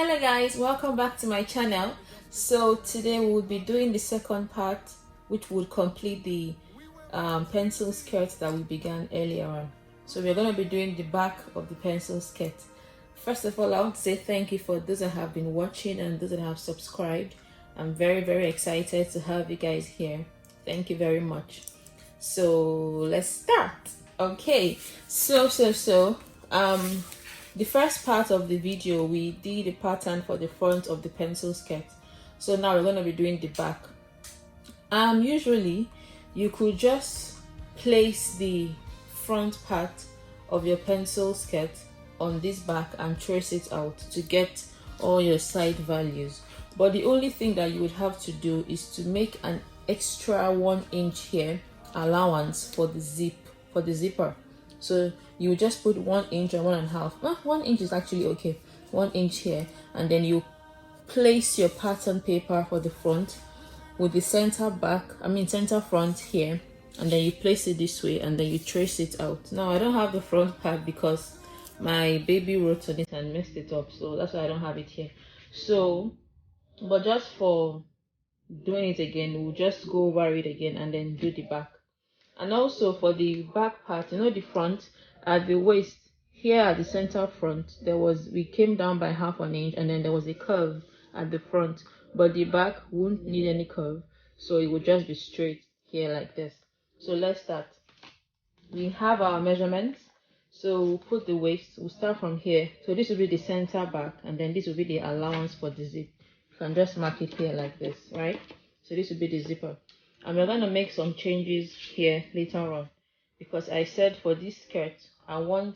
Hello guys, welcome back to my channel. So today we will be doing the second part, which would complete the pencil skirt that we began earlier on. So we're going to be doing the back of the pencil skirt. First of all, I want to say thank you for those that have been watching and those that have subscribed. I'm very excited to have you guys here. Thank you very much. So let's start. Okay, the first part of the video we did a pattern for the front of the pencil skirt. So now we're going to be doing the back. Usually you could just place the front part of your pencil skirt on this back and trace it out to get all your side values, but the only thing that you would have to do is to make an extra 1 inch here allowance for the zipper. So you just put 1 inch or 1.5. 1 inch is actually okay. 1 inch here, and then you place your pattern paper for the front with the center front here, and then you place it this way, and then you trace it out. Now I don't have the front part because my baby wrote on it and messed it up, so that's why I don't have it here. So, but just for doing it again, we'll just go over it again and then do the back. And also for the back part, you know, the front at the waist here at the center front, we came down by 1/2 inch, and then there was a curve at the front, but the back won't need any curve, so it will just be straight here like this. So let's start. We have our measurements, so we'll put the waist. We'll start from here. So this will be the center back, and then this will be the allowance for the zip. You can just mark it here like this, right? So this will be the zipper, and we're going to make some changes here later on, because I said for this skirt I'll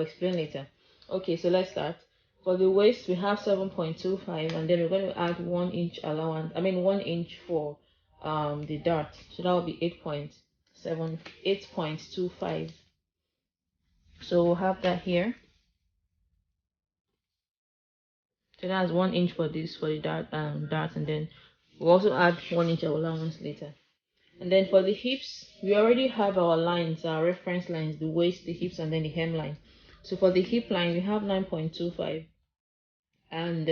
explain later. Okay, so let's start. For the waist we have 7.25, and then we're going to add 1 inch allowance, 1 inch for the dart, so that will be 8.25. so we'll have that here. So that's 1 inch for the dart, and then we'll also add 1 inch allowance later. And then for the hips, we already have our lines, our reference lines, the waist, the hips, and then the hemline. So for the hip line, we have 9.25. And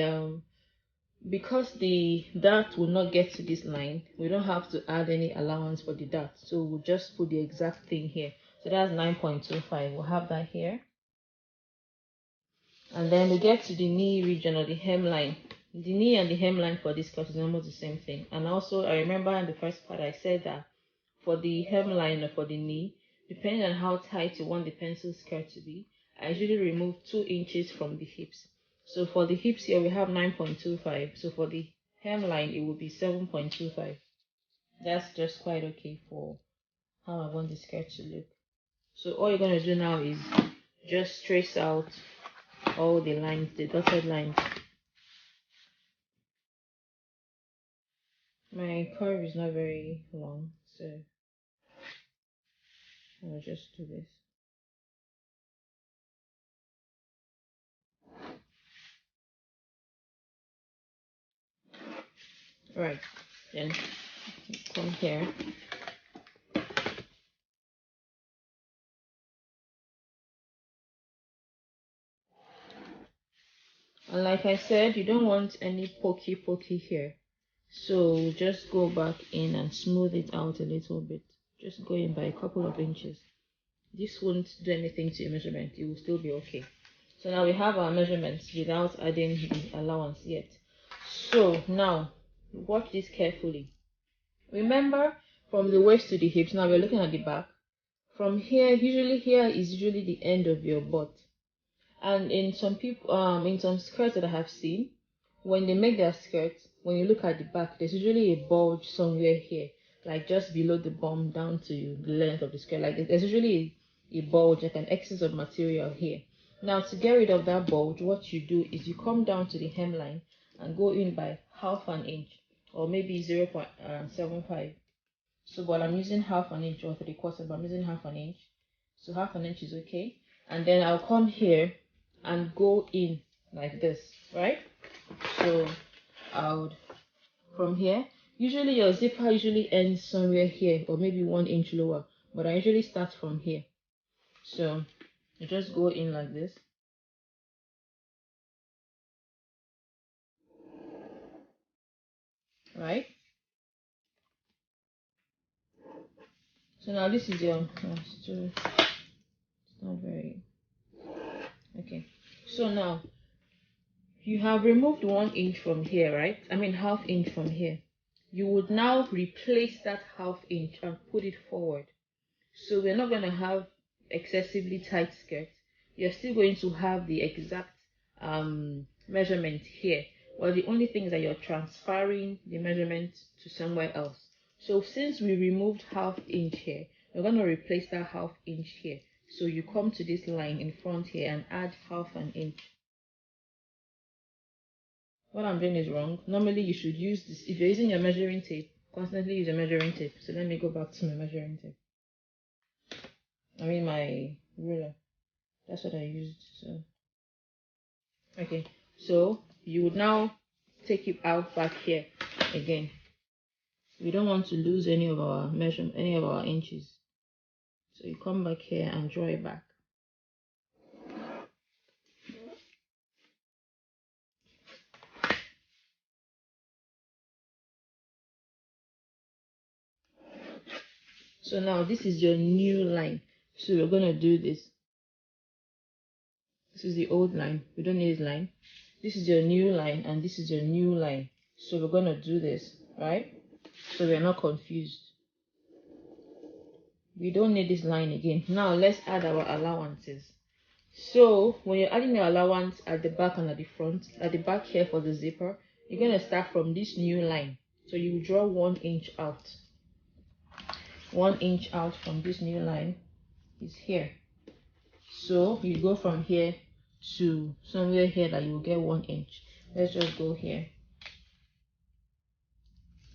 because the dart will not get to this line, we don't have to add any allowance for the dart. So we'll just put the exact thing here. So that's 9.25. We'll have that here. And then we get to the knee region, or the hemline. The knee and the hemline for this cut is almost the same thing. And also, I remember in the first part I said that for the hemline or for the knee, depending on how tight you want the pencil skirt to be, I usually remove 2 inches from the hips. So for the hips here we have 9.25. So for the hemline it will be 7.25. That's just quite okay for how I want the skirt to look. So all you're going to do now is just trace out all the lines, the dotted lines. My curve is not very long, so I'll just do this. Right, then come here. And like I said, you don't want any pokey here. So just go back in and smooth it out a little bit. Just go in by a couple of inches. This won't do anything to your measurement. It will still be okay. So now we have our measurements without adding the allowance yet. So now, watch this carefully. Remember, from the waist to the hips, now we're looking at the back. From here is usually the end of your butt. And in some skirts that I have seen, when they make their skirts, when you look at the back, there's usually a bulge somewhere here, like just below the bum down to the length of the skirt. Like there's usually a bulge, like an excess of material here. Now to get rid of that bulge, what you do is you come down to the hemline and go in by 1/2 inch, or maybe 0.75. So but I'm using 1/2 inch or 3/4, but I'm using 1/2 inch. So 1/2 inch is okay. And then I'll come here and go in like this, right? So I would, from here, usually your zipper ends somewhere here, or maybe 1 inch lower, but I usually start from here. So you just go in like this, right? So now this is your it's not very okay. So now you have removed 1 inch from here, right? I mean half inch from here. You would now replace that half inch and put it forward. So we're not going to have excessively tight skirt. You're still going to have the exact measurement here. Well, the only thing is that you're transferring the measurement to somewhere else. So since we removed half inch here, we're going to replace that half inch here. So you come to this line in front here and add half an inch. What I'm doing is wrong. Normally you should use this. If you're using your measuring tape, constantly use a measuring tape. So let me go back to my measuring tape. I mean my ruler. That's what I used. So okay, so you would now take it out back here again. We don't want to lose any of our measurement, any of our inches. So you come back here and draw it back. So now this is your new line. So we're gonna do this. This is the old line. We don't need this line. This is your new line and this is your new line. So we're gonna do this, right? So we're not confused. We don't need this line again. Now let's add our allowances. So when you're adding your allowance at the back and at the front, at the back here for the zipper, you're going to start from this new line. So you draw 1 inch out. 1 inch out from this new line is here. So you go from here to somewhere here that you will get 1 inch. Let's just go here.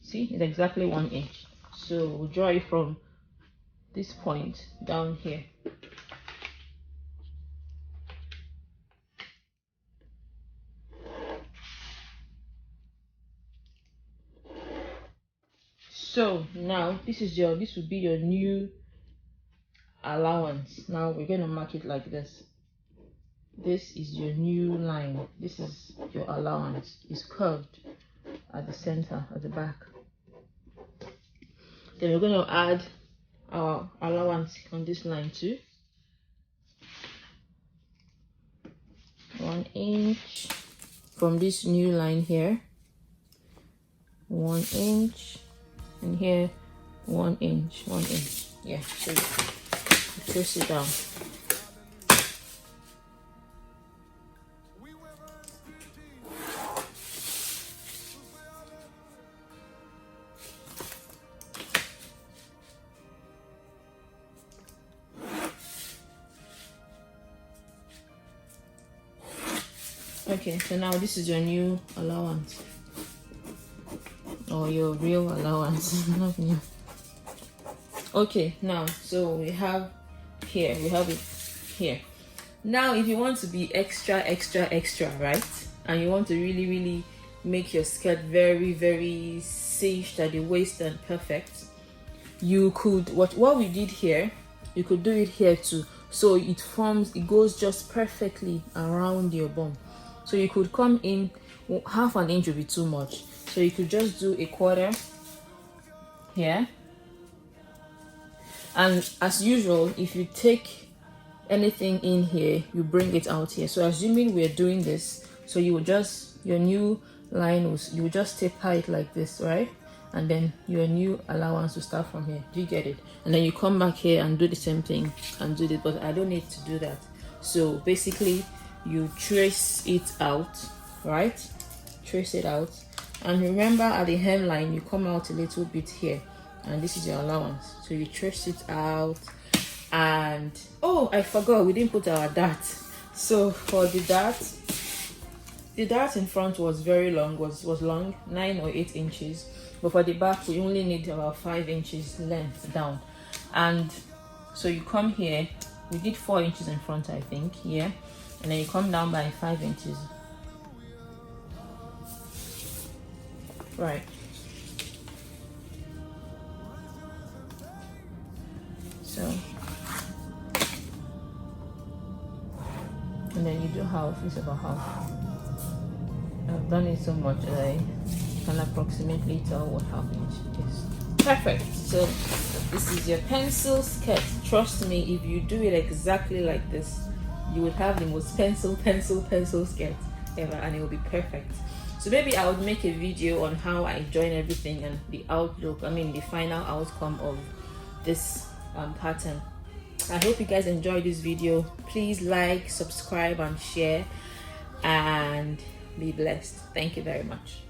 See, it's exactly 1 inch. So we'll draw it from this point down here. So now this will be your new allowance. Now we're going to mark it like this. This is your new line. This is your allowance. It's curved at the center, at the back. Then we're going to add our allowance on this line too. 1 inch from this new line here. 1 inch. And here 1 inch, 1 inch. Yeah, so you trace it down. Okay, so now this is your new allowance. Or your real allowance, not new. Okay, now so we have it here. Now if you want to be extra, right, and you want to really make your skirt very cinched at the waist and perfect, you could what we did here, you could do it here too. So it goes just perfectly around your bum. So you could come in, half an inch would be too much. So you could just do 1/4 here. And as usual, if you take anything in here, you bring it out here. So assuming we're doing this, so you would just, your new line you would just taper it like this, right? And then your new allowance will start from here. Do you get it? And then you come back here and do the same thing and do this, but I don't need to do that. So basically you trace it out, right? Trace it out. And remember at the hemline, you come out a little bit here. And this is your allowance. So you trace it out. And, oh, I forgot, we didn't put our dart. So for the dart in front was very long, was long, 9 or 8 inches. But for the back, we only need about 5 inches length down. And so you come here, we did 4 inches in front, I think, yeah. And then you come down by 5 inches. Right. So, and then you do half, it's about half. I've done it so much that can approximately tell what half inch is. Perfect. So this is your pencil skirt. Trust me, if you do it exactly like this, you would have the most pencil skirt ever, and it will be perfect. So maybe I would make a video on how I join everything and the outlook, the final outcome of this pattern. I hope you guys enjoyed this video. Please like, subscribe and share, and be blessed. Thank you very much.